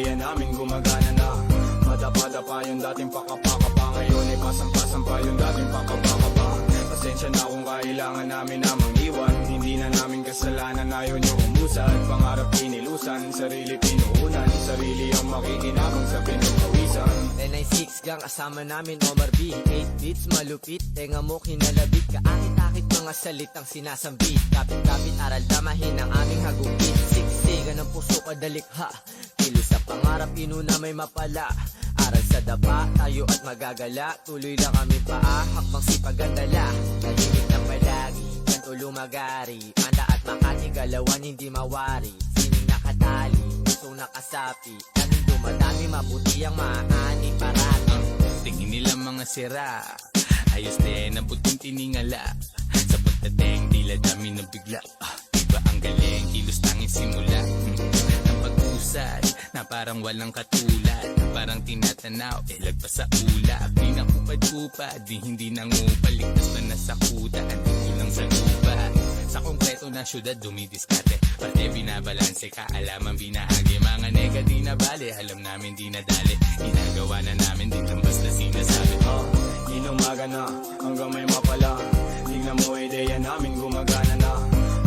ideya namin gumagana na. Madapa-dapa yung dating pakapakapa, ngayon ay pasampa-sampa yung dating pakapakapa. Pasensya na kung kailangan namin na mangiwan, hindi na namin kasalanan, ayaw nyo umusad. Pangarap pinilusan, sarili pinuunan, sarili ang makikinabang sa pinagpawisan. 996 gang kasama namin Omar B, 8 beats malupit, tenga mo kinalabit, kaakit-akit mga salitang sinasambit, kapit-kapit aral damahin ang aming hagupit, siksigan ng puso kadalikha, kilos sa pangarap inuna may mapala. Aral sa dapa, tayo at magagala, tuloy lang kami paa, hakbang sipag at dala, tahimik na palagi, kanto lumagari, Anda at Makati, galawan hindi mawari, sining nakatali, pusong nakasapi, tanong dumadami, mabuti ang mahani parati. Tingin nila mga sira, ayos din ang buting tiningala, sa pagdating tila dami na bigla, iba ang galing, kilos tanging simula, ng pag-usad na parang walang katulad, na parang tinatanaw, lagpas sa ulap, di na kupad-kupad, di hindi nangupal, ligtas pa na sa kuta, hindi kulang sa lupa, sa konkreto na syudad dumidiskate, parte binabalanse, kaalaman binahagi, mga nega di na bale, alam namin di na dali, ginagawa na namin, di lang basta sinasabi. Inumaga na, hanggang may mapala, tignan mo ideya namin gumagana na.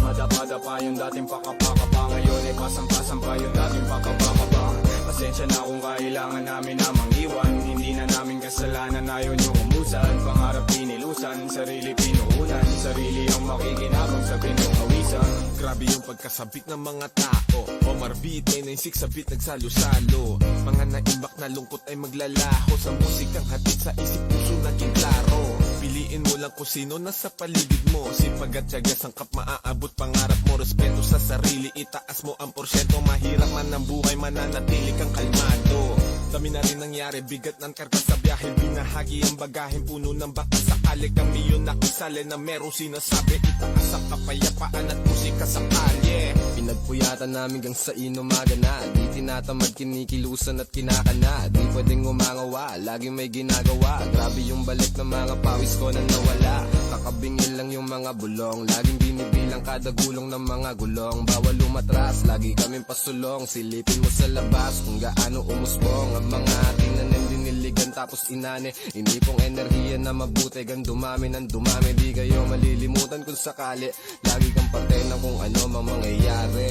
Madapa-dapa yung dating pakapakapa, ngayon ay pasampa-sampa yung dating pakapakapa. Pasensya na kung kailangan namin na mangiwan, hindi na namin kasalanan, ayaw nyo umusad. Pangarap pinilusan, sarili pinuunan, sarili ang makikinabang sa pinagpawisan. Grabe yung pagkasabik ng mga tao, Omar B, 996 sa beat nagsalo-salo, mga naimbak na lungkot ay maglalaho, sa musikang hatid sa isip puso naging klaro. Piliin mo lang kung sino nasa paligid mo, sipag at tiyaga sangkap maaabot pangarap mo, respeto sa sarili, itaas mo ang porsyento, mahirap man ang buhay, mananatili kang kalmado. Dami na rin nangyari, bigat ng karga sa biyahe, binahagi ang bagahin, puno ng baka sakali, kami yun nakisali na merong sinasabi, itaas ang kapayapaan at musika sa kalye. Pinagpuyatan namin gang sa inumaga na, di tinatamad, kinikilusan at kinakana, di pwedeng umangawa, laging may ginagawa, grabe yung balik ng mga pawis ko na nawala, kakabingil lang yung mga bulong, laging binibilang kada gulong ng mga gulong, bawal lumatras, lagi kaming pasulong, silipin mo sa labas kung gaano umusbong ang mga tinanim, diniligan tapos inane, hindi pong enerhiya na mabuti, gan dumami ng dumami, di kayo malilimutan kung sakali, lagi kang parte ng kung ano mang mangyayari.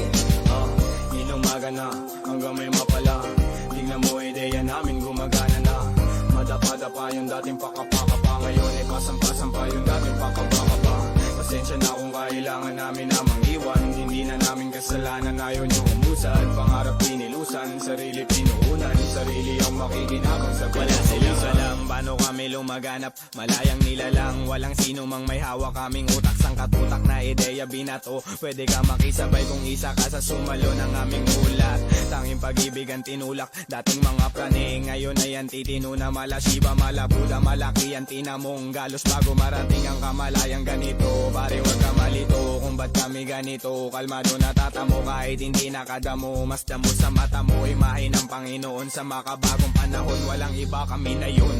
Inumaga na, hanggang may mapala, tignan mo ideya namin gumagana na. Madapa-dapa yung dating pakapakapa, ngayon ay pasampa-sampa yung dating pakapakapa. Pasensya na kung kailangan namin na mangiwan, hindi na namin kasalanan, ayaw nyo umusad. Pangarap pinilusan, sarili pinuunan, sarili ang makikinabang sa pinagpawisan. Alam paano kami lumaganap, malayang nilalang, walang sino mang may hawak, kaming utak sang katutak na ideya binato. Pwede ka makisabay kung isa ka sa sumalo ng aming ulat, tanging pag-ibig ang tinulak, dating mga prane, ngayon ay antitino na mala Shiba, mala Buddha, malaki ang tinamong galos bago marating ang kamalayang ganito. Pare wag ka malito kung ba't kami ganito, kalmado natatamo kahit hindi nakadamo, mas damo sa mata mo, imahe ng Panginoon sa makabagong panahon, walang iba kami na yun.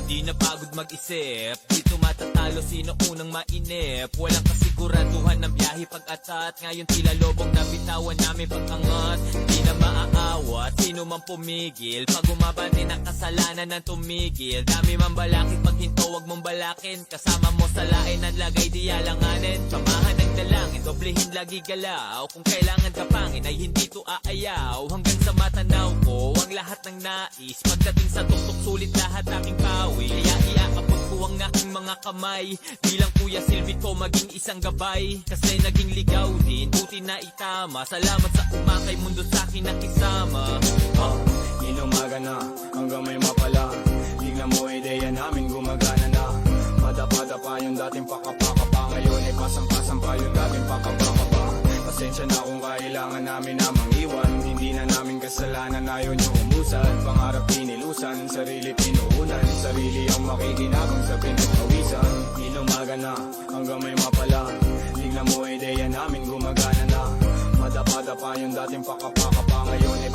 Hindi na pagod mag-isip, dito matatalo sino unang mainip, walang kasiguraduhan ng biyahe pag-atat, ngayon tila lobong nabitawan namin pag-angat, di na maaawat, sino man pumigil, pag umabante ng kasalanan ng tumigil, dami man balakid, pag hinto wag mong balakin, kasama mo sa lain ang lagay di alanganin, samahan ng dalangin, doblehin lagi galaw, kung kailangan ka pangin ay hindi to aayaw, hanggang sa matanaw ko ang lahat ng nais, pagdating sa tuktok sulit lahat aking pawi, kaya iakapag ko ang aking mga kamay, bilang kuya silbi ko maging isang gabay, kasi naging ligaw din, buti na itama, salamat sa umakay mundo sa akin nakisama. Inumaga na, hanggang may mapala, tignan mo ideya namin gumagana na. Madapa-dapa yung dating pakapakapa, ngayon ay pasampa-sampa yung dating pakapakapa. Pasensya na kung kailangan namin na mangiwan, hindi na namin kasalanan, ayaw nyo umusad. Pangarap pinilusan, sarili pinuunan, sarili ang makikinabang sa pinagpawisan. Inumaga na, hanggang may mapala, tignan mo ideya namin gumagana na. Madapa-dapa yung dating pakapakapa, ngayon ay